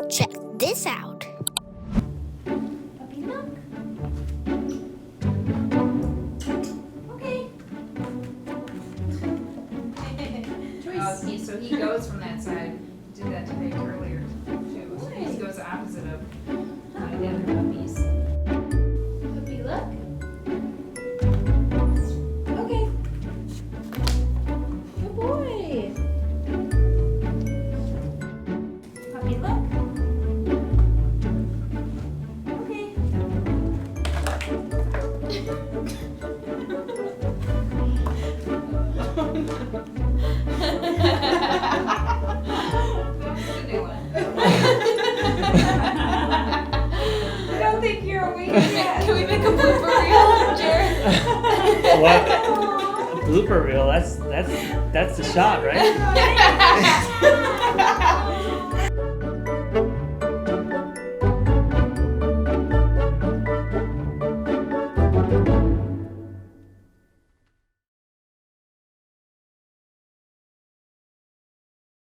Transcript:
Check this out. Puppy milk. Okay. So he goes from that side. Did that today earlier too. So he goes the opposite of the other puppies. Puppy look. Okay. Good boy. Puppy look. Okay. I don't think you're awake yet. Can we make a blooper reel, Jared? What? A blooper reel? That's the shot, right?